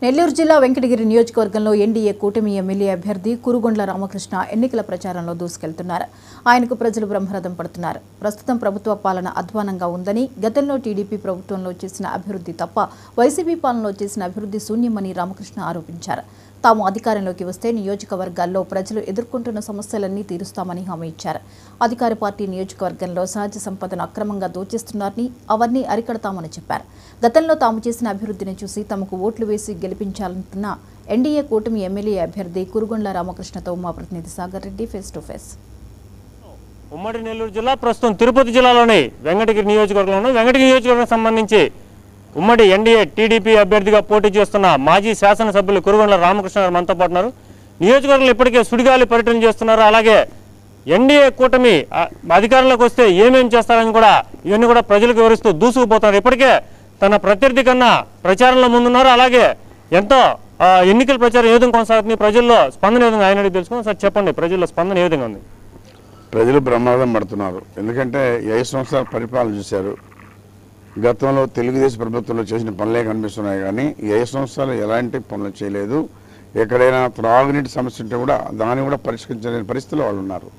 నెల్లూరు జిల్లా వెంకటగిరి నియోజకవర్గంలో ఎన్డీఏ కూటమి ఎమ్మెల్యే అభ్యర్థి కురుగొండ్ల రామకృష్ణ ఎన్నికల ప్రచారంలో దూసుకెళ్తున్నారు. ఆయనకు ప్రజలు బ్రహ్మరథం పడుతున్నారు. ప్రస్తుతం ప్రభుత్వ పాలన అధ్వానంగా ఉందని, గతంలో టీడీపీ ప్రభుత్వంలో చేసిన అభివృద్ధి తప్ప వైసీపీ పాలనలో చేసిన అభివృద్ధి శూన్యమని రామకృష్ణ ఆరోపించారు. తాము అధికారంలోకి వస్తే నియోజకవర్గాల్లో ప్రజలు ఎదుర్కొంటున్న సమస్యలన్నీ తీరుస్తామని హామీ ఇచ్చారు. అధికార పార్టీ నియోజకవర్గంలో సహజ సంపదను అక్రమంగా దోచేస్తున్నారని, అవన్నీ అరికడతామని చెప్పారు. గతంలో తాము చేసిన అభివృద్ధిని చూసి తమకు ఓట్లు వేసి గెలిపించాలంటున్న ఎన్డీఏ కూటమి ఎమ్మెల్యే అభ్యర్థి కురుగొండ్ల రామకృష్ణతో మా ప్రతినిధి Sagar Reddy face to face. ఉమ్మడి నెల్లూరు జిల్లా ప్రస్తుతం తిరుపతి జిల్లాలోని వెంకటగిరి నియోజకవర్గంలో వెంకటగిరి నియోజకవర్గం సంబంధించి ఉమ్మడి ఎన్డీఏ టీడీపీ అభ్యర్థిగా పోటీ చేస్తున్న మాజీ శాసనసభ్యులు కురుగొండ్ల రామకృష్ణ గారు మనతో పాటు ఉన్నారు. నియోజకవర్గంలో ఇప్పటికే సుడిగాలి పర్యటన చేస్తున్నారు. అలాగే ఎన్డీఏ కూటమి అధికారంలోకి వస్తే ఏమేమి చేస్తారని కూడా ఇవన్నీ కూడా ప్రజలకు వివరిస్తూ దూసుకుపోతున్నారు. ఇప్పటికే తన ప్రత్యర్థి కన్నా ప్రచారంలో ముందున్నారు. అలాగే ఎంతో ఎన్నికల ప్రచారం ఏ విధంగా కొనసాగుతుంది, ప్రజల్లో స్పందన ఏ విధంగా ఆయన తెలుసుకుని సార్ చెప్పండి, ప్రజల్లో స్పందన ఏ విధంగా ఉంది? ప్రజలు బ్రహ్మాండం పడుతున్నారు. ఎందుకంటే 5 సంవత్సరాల పరిపాలన చూశారు. గతంలో తెలుగుదేశం ప్రభుత్వంలో చేసిన పనులే కనిపిస్తున్నాయి, కానీ 5 సంవత్సరాలు ఎలాంటి పనులు చేయలేదు. ఎక్కడైనా త్రాగునీటి సమస్య ఉంటే కూడా దాన్ని కూడా పరిష్కరించలేని పరిస్థితుల్లో వాళ్ళు ఉన్నారు.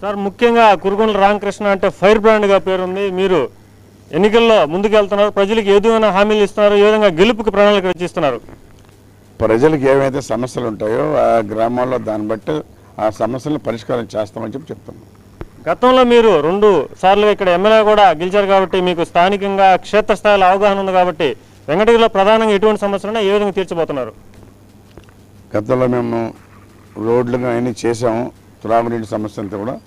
సార్, ముఖ్యంగా కురుగొండ్ల రామకృష్ణ అంటే ఫైర్ బ్రాండ్గా పేరుంది. మీరు ఎన్నికల్లో ముందుకు వెళ్తున్నారు, ప్రజలకు ఏ విధమైన హామీలు ఇస్తున్నారు, ఏ విధంగా గెలుపుకి ప్రణాళిక రచిస్తున్నారు? ప్రజలకు ఏవైతే సమస్యలు ఉంటాయో ఆ గ్రామాల్లో దాన్ని బట్టి ఆ సమస్యలను పరిష్కారం చేస్తామని చెప్తున్నాం. గతంలో మీరు 2 సార్లుగా ఇక్కడ ఎమ్మెల్యే కూడా గెలిచారు కాబట్టి మీకు స్థానికంగా క్షేత్రస్థాయిలో అవగాహన ఉంది కాబట్టి వెంకటగిరిలో ప్రధానంగా ఎటువంటి సమస్యలు ఏ విధంగా తీర్చబోతున్నారు? గతంలో మేము రోడ్లుగా అన్నీ చేసాము. త్రాగునీటి సమస్య అంతా కూడా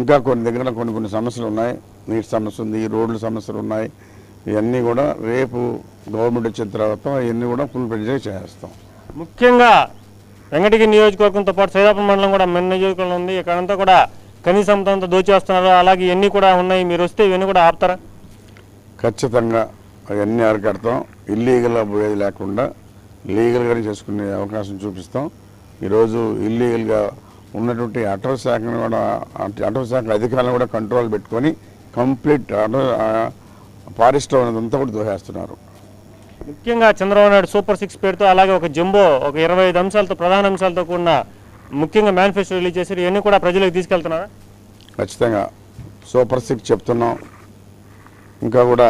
ఇంకా కొన్ని దగ్గర కొన్ని సమస్యలు ఉన్నాయి. నీటి సమస్య ఉంది, రోడ్ల సమస్యలు ఉన్నాయి. ఇవన్నీ కూడా రేపు గవర్నమెంట్ వచ్చిన తర్వాత ఇవన్నీ కూడా ఫుల్ ప్రెజర్ చేస్తాం. ముఖ్యంగా వెంకటగిరి నియోజకవర్గంతో పాటు సైదాపురం మండలం కూడా మన నియోజకవర్గంలో ఉంది. ఇక్కడంతా కూడా కనీసం అంతా దోచేస్తున్నారు. అలాగే ఇవన్నీ కూడా ఉన్నాయి. మీరు వస్తే ఇవన్నీ కూడా ఆపుతారా? ఖచ్చితంగా అవన్నీ అరికడతాం. ఇల్లీగల్గా పోయేది లేకుండా లీగల్గానే చేసుకునే అవకాశం చూపిస్తాం. ఈరోజు ఇల్లీగల్గా ఉన్నటువంటి అటవీ శాఖను కూడా అటవీ శాఖ అధికారులను కూడా కంట్రోల్ పెట్టుకొని కంప్లీట్ ఫారెస్ట్ ఉన్నదంతా కూడా దోహేస్తున్నారు. ముఖ్యంగా చంద్రబాబు నాయుడు సూపర్ 6 పేరుతో అలాగే ఒక జంబో ఒక 25 అంశాలతో ప్రధాన అంశాలతో కూడిన ముఖ్యంగా మేనిఫెస్టో రిలీజ్ చేసి ఇవన్నీ కూడా ప్రజలకు తీసుకెళ్తున్నారా? ఖచ్చితంగా సూపర్ 6 చెప్తున్నాం. ఇంకా కూడా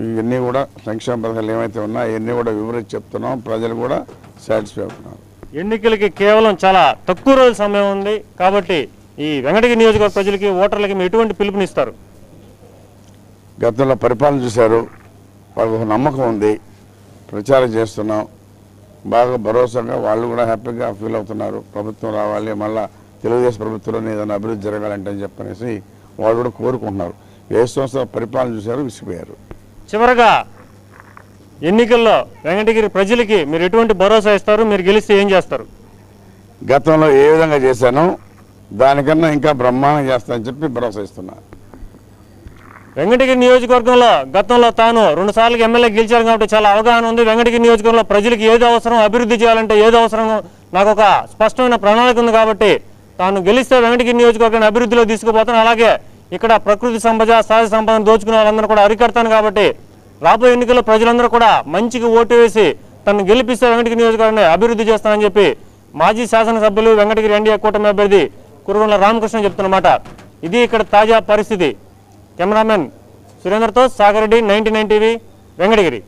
ఇవన్నీ కూడా సంక్షేమ పథకాలు ఏమైతే ఉన్నాయో ఇవన్నీ కూడా వివరించి చెప్తున్నాం. ప్రజలు కూడా సాటిస్ఫై అవుతున్నారు. ఎన్నికలకి కేవలం చాలా తక్కువ రోజుల సమయం ఉంది కాబట్టి ఈ వెంకటగిరి నియోజకవర్గ ప్రజలకి ఓటర్లకి మీరు ఎటువంటి పిలుపునిస్తారు? గతంలో పరిపాలన చూశారు, వాళ్ళకు ఒక నమ్మకం ఉంది. ప్రచారం చేస్తున్నాం. బాగా భరోసాగా వాళ్ళు కూడా హ్యాపీగా ఫీల్ అవుతున్నారు. ప్రభుత్వం రావాలి, మళ్ళీ తెలుగుదేశం ప్రభుత్వంలో ఏదైనా అభివృద్ధి జరగాలంటే అని చెప్పనేసి వాళ్ళు కూడా కోరుకుంటున్నారు. 5 సంవత్సరాల పరిపాలన చూశారు, విసిగిపోయారు. చివరగా ఎన్నికల్లో వెంకటగిరి ప్రజలకి మీరు ఎటువంటి భరోసా ఇస్తారు? మీరు గెలిస్తే ఏం చేస్తారు? గతంలో ఏ విధంగా చేశానో దానికన్నా ఇంకా బ్రహ్మాండంగా చేస్తానని చెప్పి భరోసా ఇస్తున్నా. వెంకటగిరి నియోజకవర్గంలో గతంలో తాను 2 సార్లు ఎమ్మెల్యే గెలిచారు కాబట్టి చాలా అవగాహన ఉంది. వెంకటగిరి నియోజకవర్గంలో ప్రజలకు ఏది అవసరం, అభివృద్ధి చేయాలంటే ఏది అవసరం నాకు ఒక స్పష్టమైన ప్రణాళిక ఉంది కాబట్టి తాను గెలిస్తే వెంకటగిరి నియోజకవర్గాన్ని అభివృద్ధిలో తీసుకుపోతాను. అలాగే ఇక్కడ ప్రకృతి సంపద సహజ సంపదను దోచుకునే వాళ్ళందరూ కూడా అరికడతాను కాబట్టి రాబోయే ఎన్నికల్లో ప్రజలందరూ కూడా మంచిగా ఓటు వేసి తను గెలిపిస్తే వెంకటగిరి నియోజకవర్గాన్ని అభివృద్ధి చేస్తానని చెప్పి మాజీ శాసనసభ్యులు వెంకటగిరి ఎన్డీఏ కూటమి అభ్యర్థి కురుగొండ్ల రామకృష్ణ చెప్తున్నమాట. ఇది ఇక్కడ తాజా పరిస్థితి. కెమెరామెన్ సురేందర్తో సాగర్ రెడ్డి, 99 టీవీ, వెంకటగిరి.